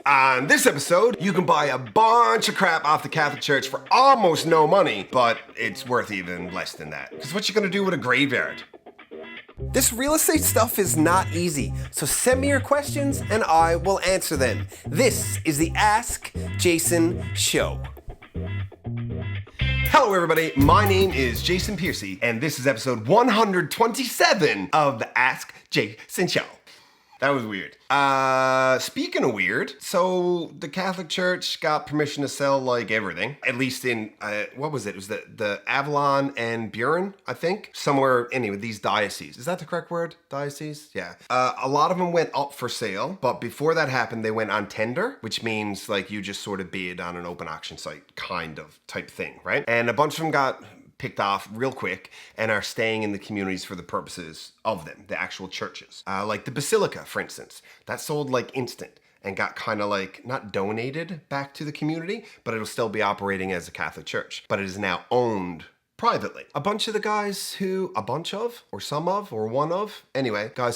On this episode, you can buy a bunch of crap off the Catholic Church for almost no money, but it's worth even less than that. Because what you gonna do with a graveyard? This real estate stuff is not easy, so send me your questions and I will answer them. This is the Ask Jason Show. Hello everybody, my name is Jason Piercey, and this is episode 127 of the Ask Jason Show. That was weird. Speaking of weird, so the Catholic Church got permission to sell like everything, at least in, what was it? It was the Avalon and Buren, I think. Somewhere, anyway, these dioceses. Is that the correct word? Diocese? Yeah. A lot of them went up for sale, but before that happened, they went on tender, which means like you just sort of bid on an open auction site, kind of type thing, right? And a bunch of them got picked off real quick and are staying in the communities for the purposes of them, the actual churches. Like the Basilica, for instance, that sold like instant and got kind of like, not donated back to the community, but it'll still be operating as a Catholic church, but it is now owned privately. A bunch of the guys who, guys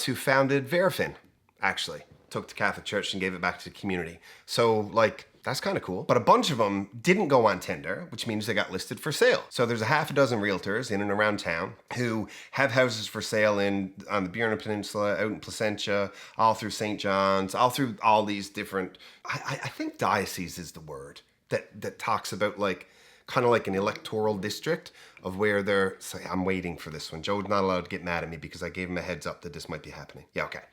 who founded Verafin, actually, took the Catholic Church and gave it back to the community. So like, that's kind of cool. But a bunch of them didn't go on tender, which means they got listed for sale. So there's a half a dozen realtors in and around town who have houses for sale on the Buren Peninsula, out in Placentia, all through St. John's, all through all these different, I think diocese is the word that talks about like, kind of like an electoral district of where they're, sorry, I'm waiting for this one. Joe's not allowed to get mad at me because I gave him a heads up that this might be happening. Yeah, okay.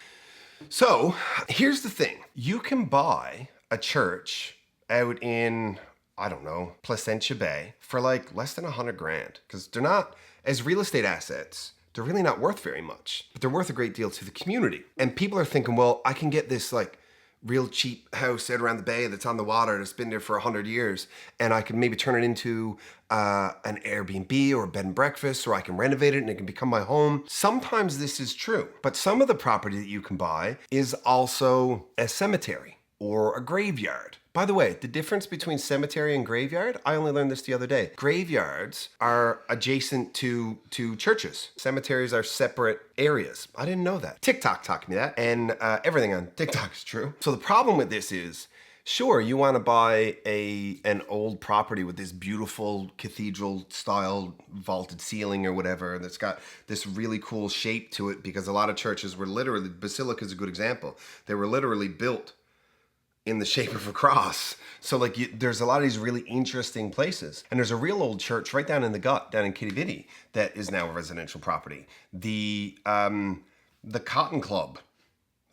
So here's the thing. You can buy a church out in, I don't know, Placentia Bay for like less than $100,000 because they're not, as real estate assets, they're really not worth very much, but they're worth a great deal to the community. And people are thinking, well, I can get this like real cheap house out around the bay that's on the water that's been there for 100 years and I can maybe turn it into an Airbnb or a bed and breakfast, or I can renovate it and it can become my home. Sometimes this is true, but some of the property that you can buy is also a cemetery or a graveyard. By the way, the difference between cemetery and graveyard, I only learned this the other day. Graveyards are adjacent to churches. Cemeteries are separate areas. I didn't know that. TikTok taught me that, and everything on TikTok is true. So the problem with this is, sure, you want to buy an old property with this beautiful cathedral-style vaulted ceiling or whatever that's got this really cool shape to it, because a lot of churches were literally, Basilica is a good example, they were literally built in the shape of a cross. So like there's a lot of these really interesting places. And there's a real old church right down in the gut, down in Kitty Vitty, that is now a residential property. The Cotton Club,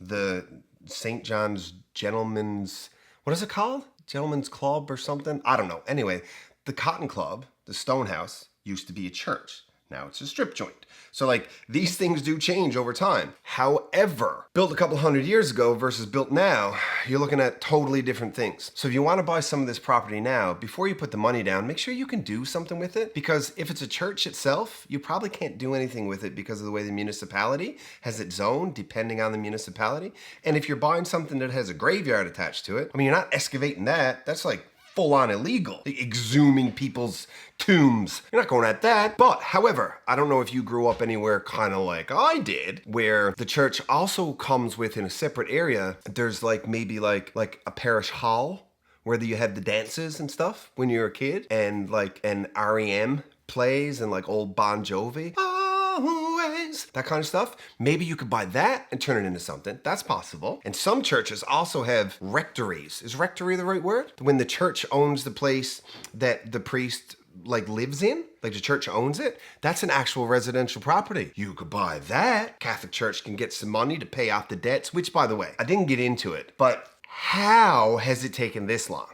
the St. John's Gentlemen's, what is it called? Gentlemen's Club or something? I don't know. Anyway, the Cotton Club, the stone house, used to be a church. Now it's a strip joint. So like these things do change over time. However, built a couple hundred years ago versus built now, you're looking at totally different things. So if you want to buy some of this property now, before you put the money down, make sure you can do something with it, because if it's a church itself, you probably can't do anything with it because of the way the municipality has it zoned, depending on the municipality. And if you're buying something that has a graveyard attached to it, I mean, you're not excavating that. That's like full-on illegal, exhuming people's tombs. You're not going at that. But, however, I don't know if you grew up anywhere kind of like I did, where the church also comes with, in a separate area, there's like maybe like a parish hall where you had the dances and stuff when you were a kid, and like an REM plays and like old Bon Jovi. Always. That kind of stuff. Maybe you could buy that and turn it into something. That's possible. And some churches also have rectories. Is rectory the right word? When the church owns the place that the priest like lives in, like the church owns it, that's an actual residential property. You could buy that. Catholic Church can get some money to pay off the debts, which, by the way, I didn't get into it, but how has it taken this long?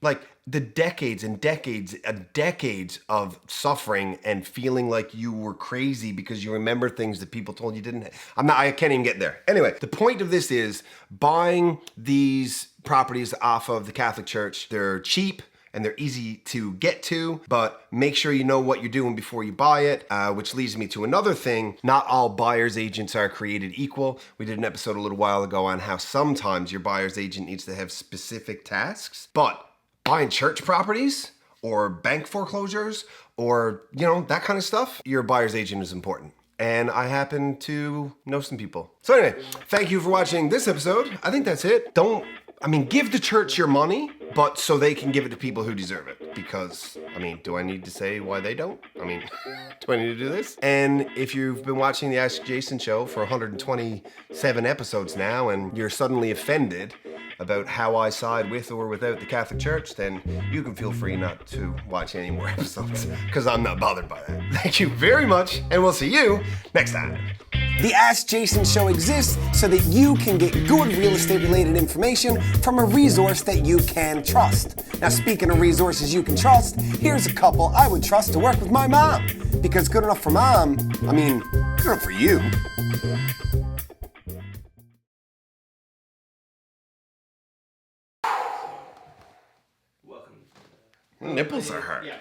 Like the decades and decades and decades of suffering and feeling like you were crazy because you remember things that people told you didn't. I can't even get there. Anyway, the point of this is buying these properties off of the Catholic Church. They're cheap and they're easy to get to, but make sure you know what you're doing before you buy it, which leads me to another thing. Not all buyer's agents are created equal. We did an episode a little while ago on how sometimes your buyer's agent needs to have specific tasks, but buying church properties or bank foreclosures or, that kind of stuff, your buyer's agent is important. And I happen to know some people. So anyway, thank you for watching this episode. I think that's it. I mean, give the church your money, but so they can give it to people who deserve it. Because, I mean, do I need to say why they don't? I mean, do I need to do this? And if you've been watching the Ask Jason show for 127 episodes now, and you're suddenly offended about how I side with or without the Catholic Church, then you can feel free not to watch any more episodes, because I'm not bothered by that. Thank you very much, and we'll see you next time. The Ask Jason Show exists so that you can get good real estate related information from a resource that you can trust. Now, speaking of resources you can trust, here's a couple I would trust to work with my mom. Because good enough for mom, I mean, good enough for you. Nipples are hard.